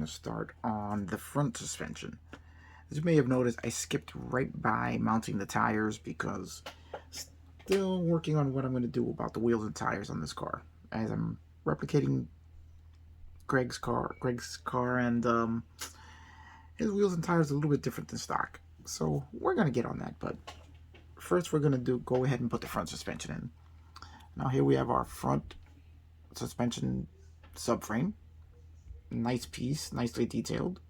to start on the front suspension. As you may have noticed, I skipped right by mounting the tires because still working on what I'm going to do about the wheels and tires on this car. As I'm replicating Greg's car, and his wheels and tires are a little bit different than stock. So we're going to get on that, but first we're going to go ahead and put the front suspension in. Now here we have our front suspension subframe. Nice piece, nicely detailed.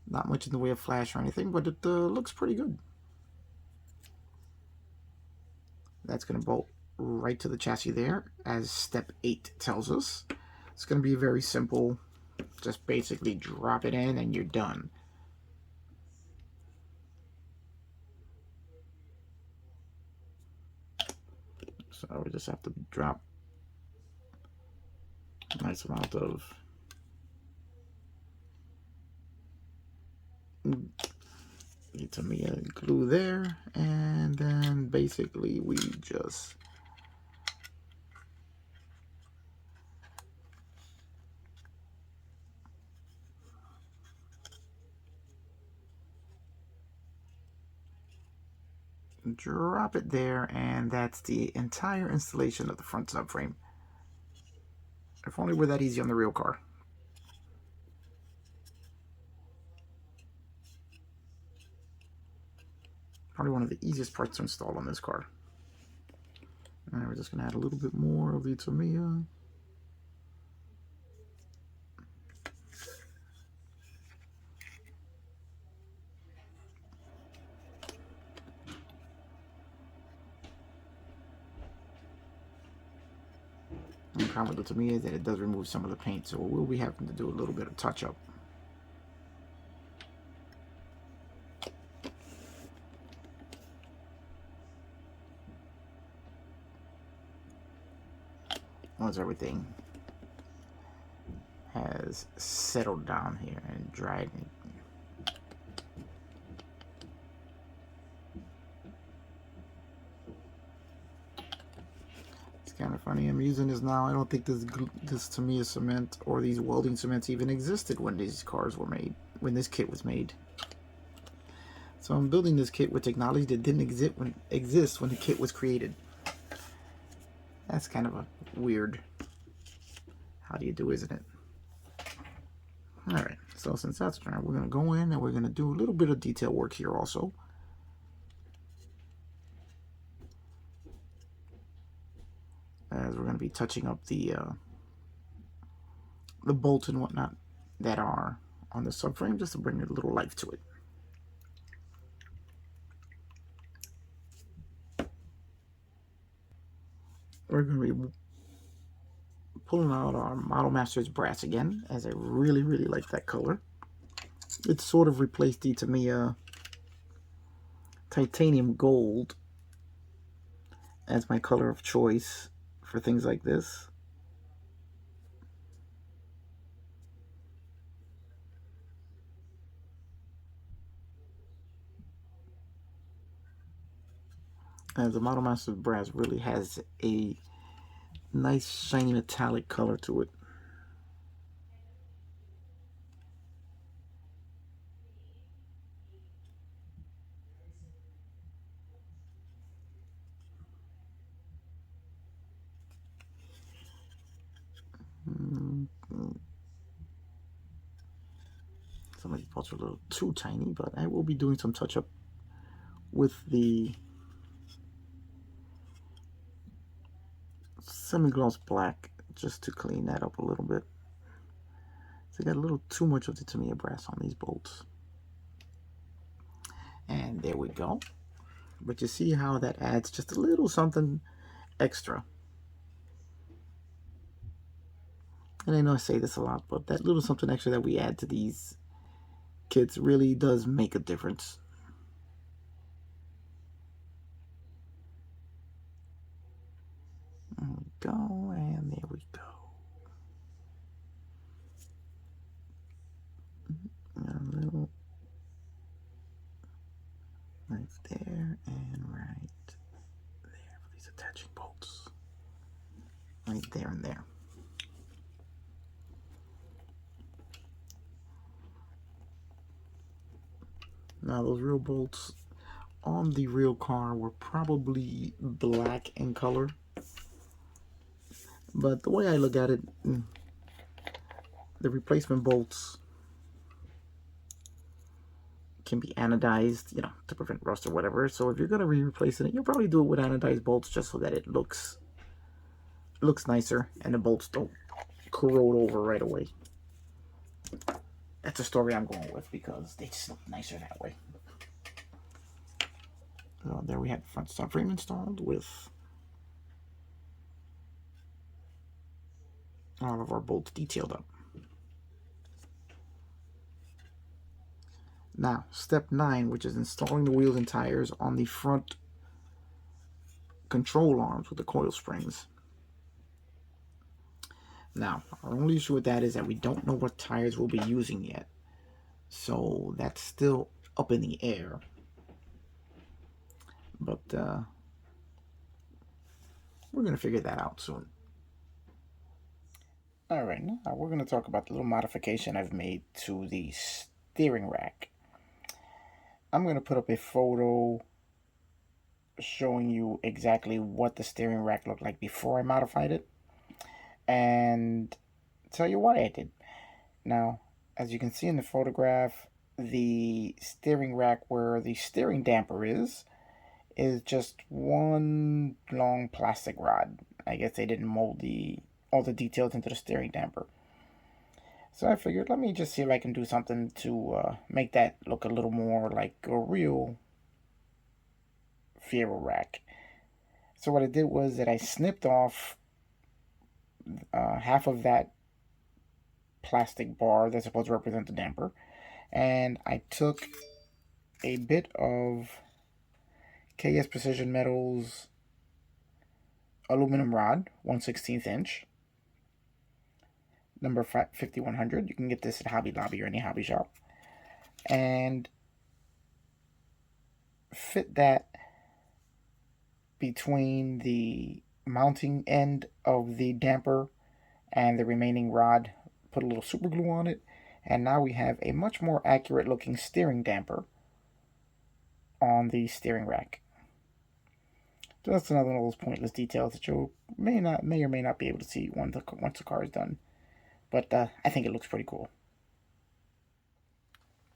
Not much in the way of flash or anything, but it looks pretty good. That's going to bolt right to the chassis there, as step 8 tells us. It's going to be very simple. Just basically drop it in and you're done. So we just have to drop a nice amount of Tamiya glue there, and then basically we just drop it there, and that's the entire installation of the front subframe. If only were that easy on the real car. Probably one of the easiest parts to install on this car. And we're just going to add a little bit more of the Tamiya. The problem with the Tamiya is that it does remove some of the paint, so we'll be having to do a little bit of touch-up. Once everything has settled down here and dried. It's kind of funny. I'm using this now. I don't think this Tamiya cement or these welding cements even existed when these cars were made, when this kit was made. So I'm building this kit with technology that didn't exist when the kit was created. That's kind of a weird, how do you do, isn't it? Alright, so since that's done, we're going to go in and we're going to do a little bit of detail work here also. As we're going to be touching up the bolts and whatnot that are on the subframe, just to bring a little life to it. We're going to be pulling out our Model Masters brass again, as I really like that color. It sort of replaced the Tamiya titanium gold as my color of choice for things like this. As the Model Masters brass really has a nice shiny metallic color to it. Some of these parts are a little too tiny, but I will be doing some touch-up with the semi-gloss black just to clean that up a little bit. So I got a little too much of the Tamiya brass on these bolts. And there we go. But you see how that adds just a little something extra. And I know I say this a lot, but that little something extra that we add to these kits really does make a difference. There we go, and there we go. A little right there and right there for these attaching bolts. Right there and there. Now those real bolts on the real car were probably black in color, but the way I look at it, the replacement bolts can be anodized, to prevent rust or whatever. So if you're going to be replacing it, you'll probably do it with anodized bolts just so that it looks nicer and the bolts don't corrode over right away. That's a story I'm going with because they just look nicer that way. So there we have the front subframe installed with all of our bolts detailed up. Now, step 9, which is installing the wheels and tires on the front control arms with the coil springs. Now, our only issue with that is that we don't know what tires we'll be using yet. So that's still up in the air. But we're going to figure that out soon. Alright, now we're going to talk about the little modification I've made to the steering rack. I'm going to put up a photo showing you exactly what the steering rack looked like before I modified it, and tell you why I did. Now, as you can see in the photograph, the steering rack where the steering damper is just one long plastic rod. I guess they didn't mold all the details into the steering damper. So I figured, let me just see if I can do something to make that look a little more like a real fiero rack. So what I did was that I snipped off half of that plastic bar that's supposed to represent the damper, and I took a bit of KS Precision Metals aluminum rod, 1/16 inch, number 5100. You can get this at Hobby Lobby or any hobby shop, and fit that between the mounting end of the damper and the remaining rod. Put a little super glue on it, and now we have a much more accurate looking steering damper on the steering rack. So that's another one of those pointless details that you may or may not be able to see once the car is done. But I think it looks pretty cool.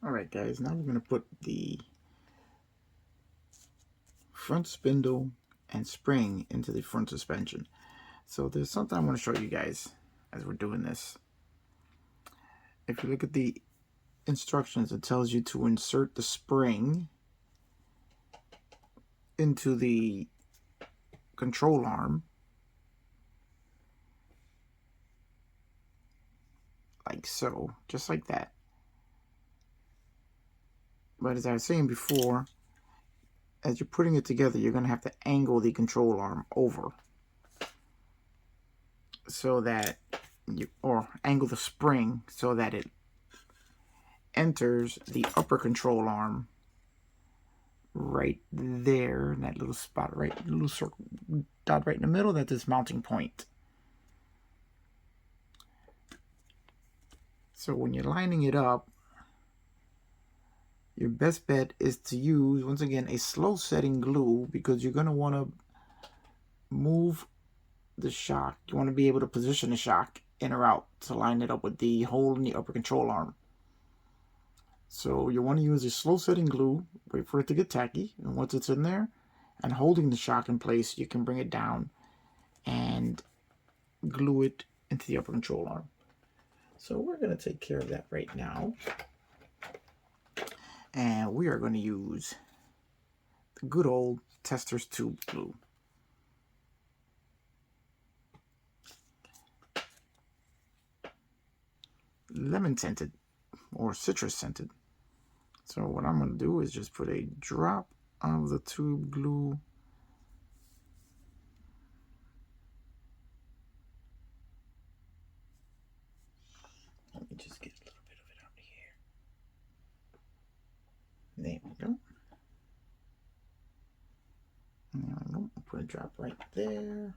Alright guys, now we're going to put the front spindle and spring into the front suspension. So there's something I want to show you guys as we're doing this. If you look at the instructions, it tells you to insert the spring into the control arm like so, just like that. But as I was saying before, as you're putting it together, you're going to have to angle the control arm over so that or angle the spring so that it enters the upper control arm right there in that little spot, right, little circle dot right in the middle. That's this mounting point. So when you're lining it up, your best bet is to use, once again, a slow setting glue, because you're going to want to move the shock. You want to be able to position the shock in or out to line it up with the hole in the upper control arm. So you want to use a slow setting glue, wait for it to get tacky, and once it's in there and holding the shock in place, you can bring it down and glue it into the upper control arm. So we're going to take care of that right now. And we are going to use the good old Tester's tube glue. Lemon scented or citrus scented. So what I'm going to do is just put a drop of the tube glue let me just get a little bit of it out here. There we go. There we go. I'll put a drop right there.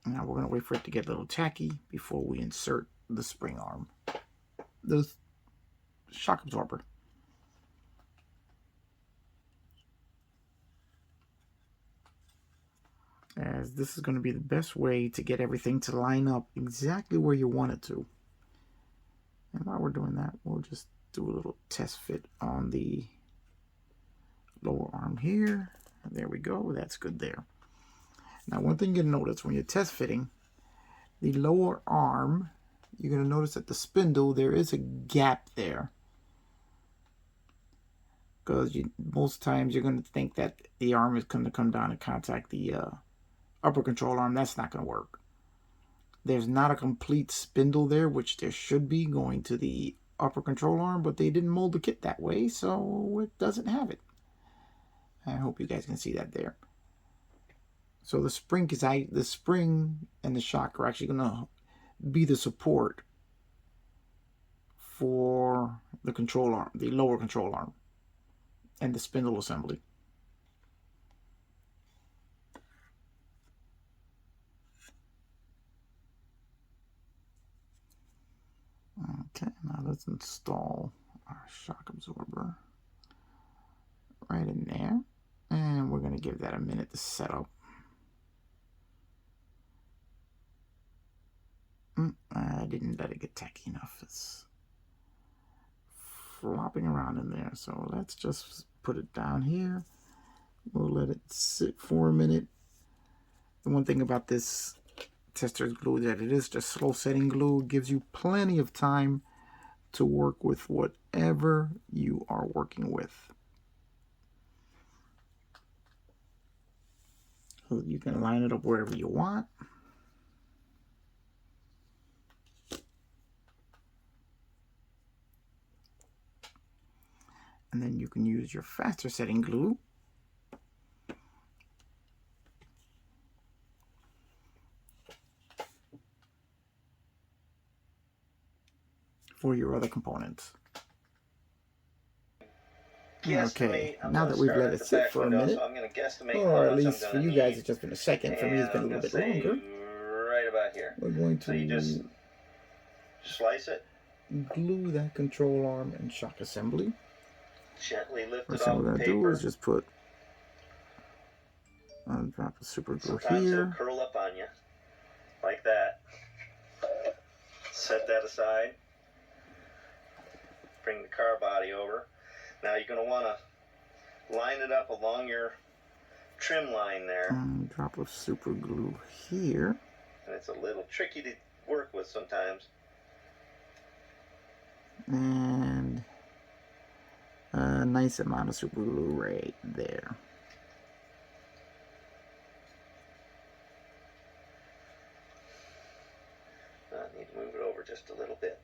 Now we're going to wait for it to get a little tacky before we insert the spring arm. the shock absorber. As this is going to be the best way to get everything to line up exactly where you want it to. And while we're doing that, we'll just do a little test fit on the lower arm here. And there we go. That's good there. Now, one thing you'll notice when you're test fitting the lower arm, you're going to notice that the spindle, there is a gap there. Because most times you're going to think that the arm is going to come down and contact the upper control arm. That's not going to work. There's not a complete spindle there, which there should be going to the upper control arm, but they didn't mold the kit that way, so it doesn't have it. I hope you guys can see that there. So the spring and the shock are actually going to be the support for the control arm, the lower control arm, and the spindle assembly. Okay, now let's install our shock absorber right in there. And we're going to give that a minute to set up. I didn't let it get tacky enough. It's flopping around in there. So let's just put it down here. We'll let it sit for a minute. The one thing about this tester's glue that it is just slow setting glue. It gives you plenty of time to work with whatever you are working with. So you can line it up wherever you want. And then you can use your faster setting glue for your other components. Okay, now that we've let it sit for a minute, or at least for you guys it's just been a second, for me it's been a little bit longer. Right about here. We're going to you just slice it, glue that control arm and shock assembly. Gently lift it First thing off we're going the to do paper. is just put a drop of super glue Sometimes it'll here. curl up on you, like that. Set that aside. Bring the car body over. Now you're going to want to line it up along your trim line there. Drop of super glue here. And it's a little tricky to work with sometimes. And a nice amount of super glue right there. I need to move it over just a little bit.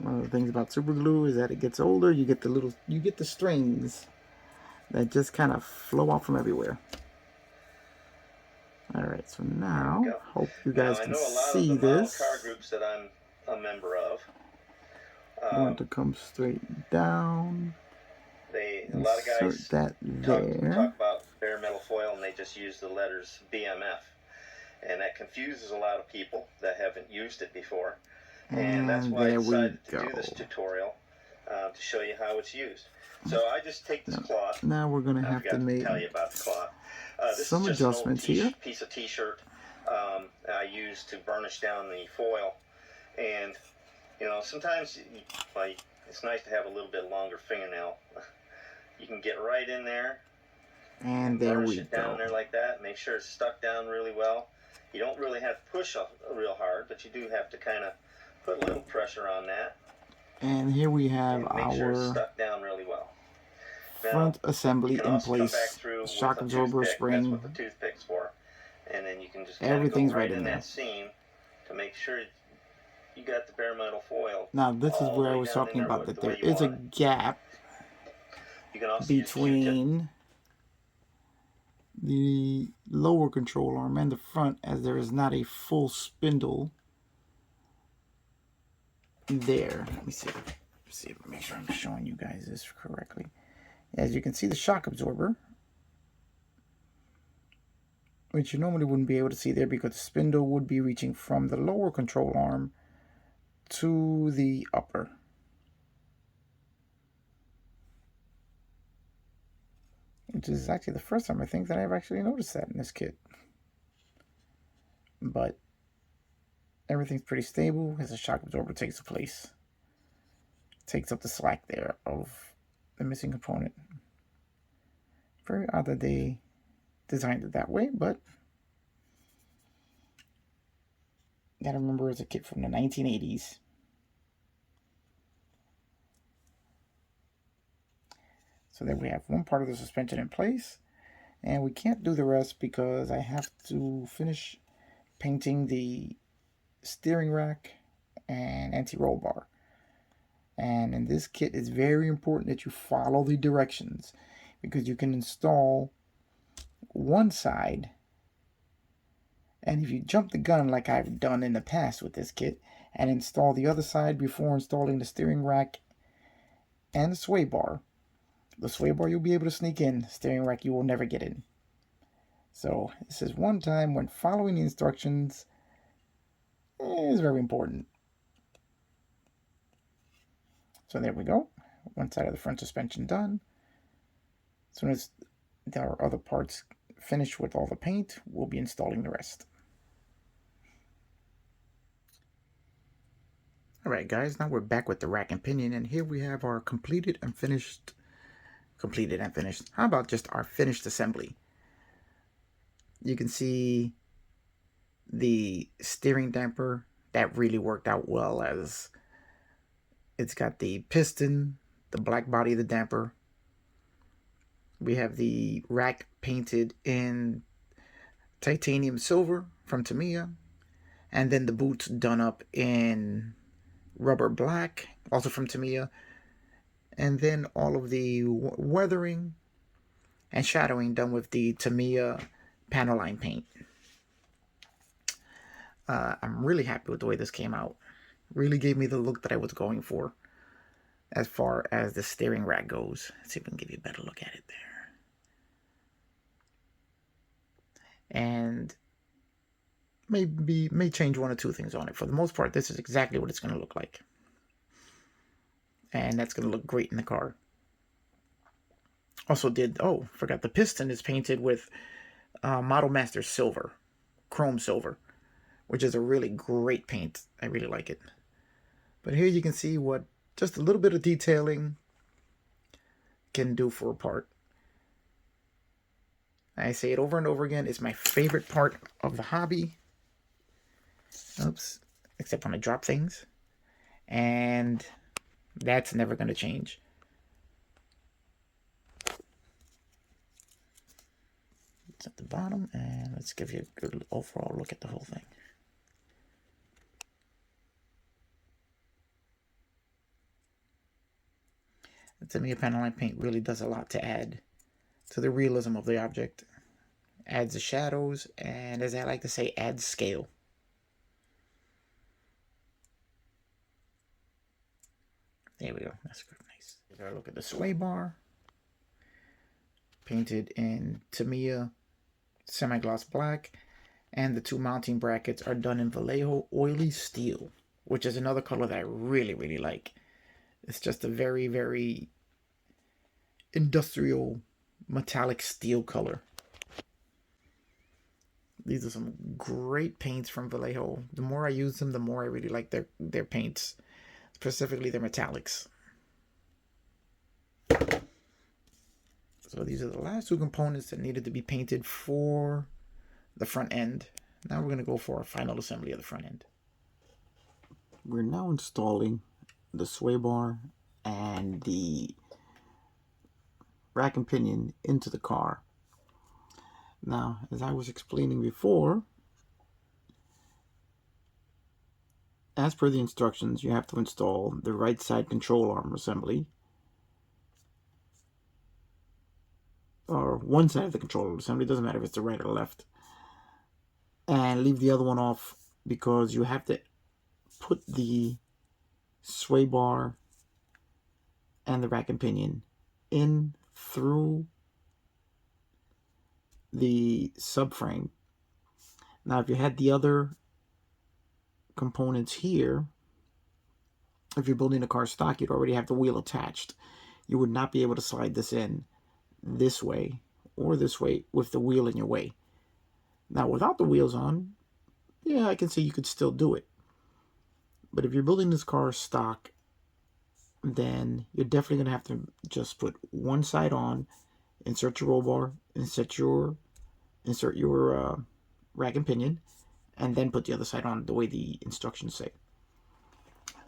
One of the things about super glue is that it gets older, you get the strings that just kind of flow off from everywhere. Alright, so now, hope you guys can see this. Car groups that I'm a member of. I'm going to come straight down. A lot of guys that there. Talk about bare metal foil and they just use the letters BMF. And that confuses a lot of people that haven't used it before. And that's why I decided to do this tutorial to show you how it's used. So I just take this cloth. Now we're going to have to make tell you about the cloth. This some is just adjustments an old here. Piece of t-shirt I use to burnish down the foil. And you know, sometimes it's nice to have a little bit longer fingernail. You can get right in there and there burnish we it down go. there like that. Make sure it's stuck down really well. You don't really have to push real hard, but you do have to kind of put a little pressure on that. And here we have make sure it's our stuck down really well. front assembly in place. Shock absorber spring. That's what the toothpick's for. And then you can just everything's go right in there. That seam to make sure you got the bare metal foil. Now this is where I was talking about that there is a gap between the lower control arm and the front, as there is not a full spindle there. Let me see if make sure I'm showing you guys this correctly. As you can see, the shock absorber which you normally wouldn't be able to see there because the spindle would be reaching from the lower control arm to the upper. Which is actually the first time I think that I've actually noticed that in this kit. But everything's pretty stable as the shock absorber takes place. Takes up the slack there of the missing component. Very odd that they designed it that way, but you gotta remember it's a kit from the 1980s. So there we have one part of the suspension in place, and we can't do the rest because I have to finish painting the steering rack and anti-roll bar. And in this kit, it's very important that you follow the directions because you can install one side, and if you jump the gun like I've done in the past with this kit and install the other side before installing the steering rack and the sway bar, the sway bar you'll be able to sneak in, steering rack you will never get in. So this is one time when following the instructions is very important. So there we go. One side of the front suspension done. As soon as there are other parts finished with all the paint, we'll be installing the rest. Alright guys, now we're back with the rack and pinion, and here we have our completed and finished. How about just our finished assembly? You can see the steering damper. That really worked out well, as it's got the piston, the black body of the damper. We have the rack painted in titanium silver from Tamiya, and then the boots done up in rubber black, also from Tamiya, and then all of the weathering and shadowing done with the Tamiya panel line paint. I'm really happy with the way this came out. Really gave me the look that I was going for as far as the steering rack goes. Let's see if we can give you a better look at it there. And may change one or two things on it. For the most part, this is exactly what it's going to look like. And that's going to look great in the car. Also forgot the piston is painted with Model Master Silver, Chrome Silver, which is a really great paint. I really like it. But here you can see what just a little bit of detailing can do for a part. I say it over and over again, it's my favorite part of the hobby. Oops, except when I drop things. And that's never going to change. It's at the bottom, and let's give you a good overall look at the whole thing. The Tamiya panel line paint really does a lot to add to the realism of the object. Adds the shadows, and as I like to say, adds scale. There we go. That's good. Nice. Here's our look at the sway bar. Painted in Tamiya semi-gloss black. And the two mounting brackets are done in Vallejo oily steel, which is another color that I really, really like. It's just a very, very industrial metallic steel color. These are some great paints from Vallejo. The more I use them, the more I really like their paints, specifically their metallics. So these are the last two components that needed to be painted for the front end. Now we're going to go for a final assembly of the front end. We're now installing the sway bar and the rack and pinion into the car. Now, as I was explaining before, as per the instructions, you have to install the right side control arm assembly, or one side of the control arm assembly, doesn't matter if it's the right or left, and leave the other one off because you have to put the sway bar and the rack and pinion in through the subframe Now, if you had the other components here, if you're building a car stock, you'd already have the wheel attached. You would not be able to slide this in this way or this way with the wheel in your way. Now, without the wheels on, yeah, I can see you could still do it. But if you're building this car stock, then you're definitely going to have to just put one side on, insert your roll bar, insert your rack and pinion, and then put the other side on the way the instructions say.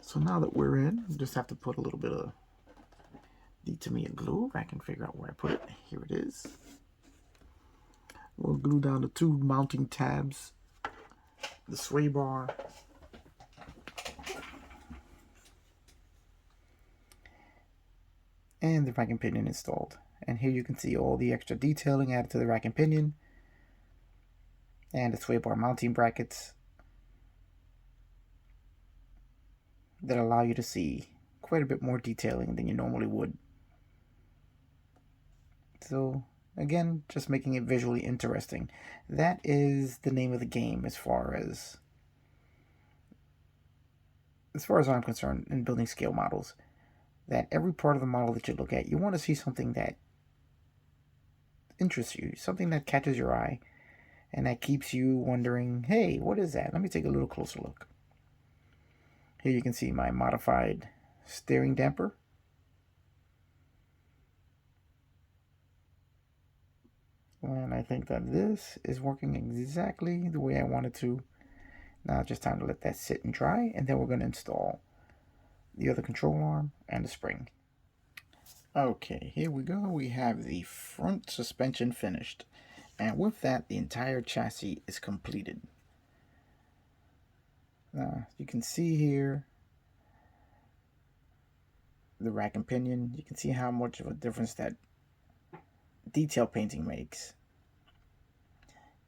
So now that we're in, we just have to put a little bit of D-Tamiya glue. If I can figure out where I put it. Here it is. We'll glue down the two mounting tabs, the sway bar, and the rack and pinion installed. And here you can see all the extra detailing added to the rack and pinion, and the sway bar mounting brackets that allow you to see quite a bit more detailing than you normally would. So again, just making it visually interesting. That is the name of the game as far as I'm concerned in building scale models. That every part of the model that you look at, you want to see something that interests you, something that catches your eye, and that keeps you wondering, hey, what is that? Let me take a little closer look. Here you can see my modified steering damper. And I think that this is working exactly the way I want it to. Now it's just time to let that sit and dry, and then we're going to install the other control arm and the spring. Okay, here we go. We have the front suspension finished. And with that, the entire chassis is completed. Now, you can see here the rack and pinion. You can see how much of a difference that detail painting makes.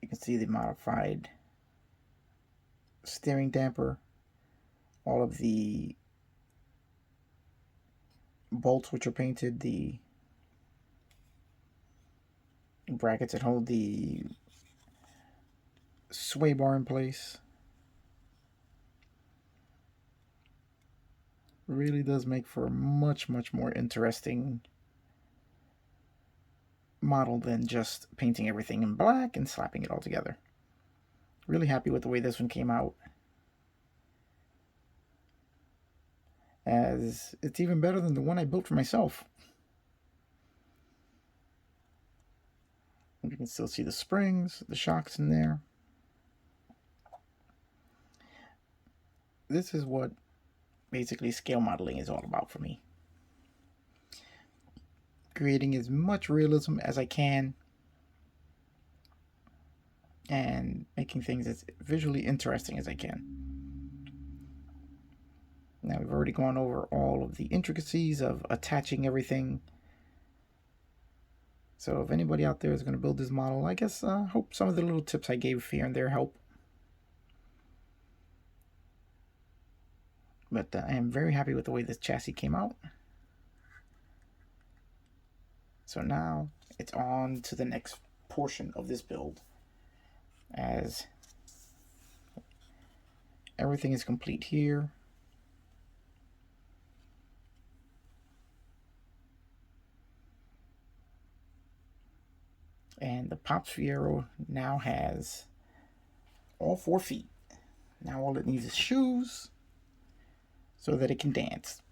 You can see the modified steering damper, all of the bolts which are painted, the brackets that hold the sway bar in place. Really does make for a much more interesting model than just painting everything in black and slapping it all together. Really happy with the way this one came out, as it's even better than the one I built for myself. You can still see the springs, the shocks in there. This is what basically scale modeling is all about for me. Creating as much realism as I can and making things as visually interesting as I can. Now we've already gone over all of the intricacies of attaching everything. So if anybody out there is going to build this model, I guess hope some of the little tips I gave here and there help. But I am very happy with the way this chassis came out. So now it's on to the next portion of this build, as everything is complete here. And the Pops Fiero now has all 4 feet. Now all it needs is shoes so that it can dance.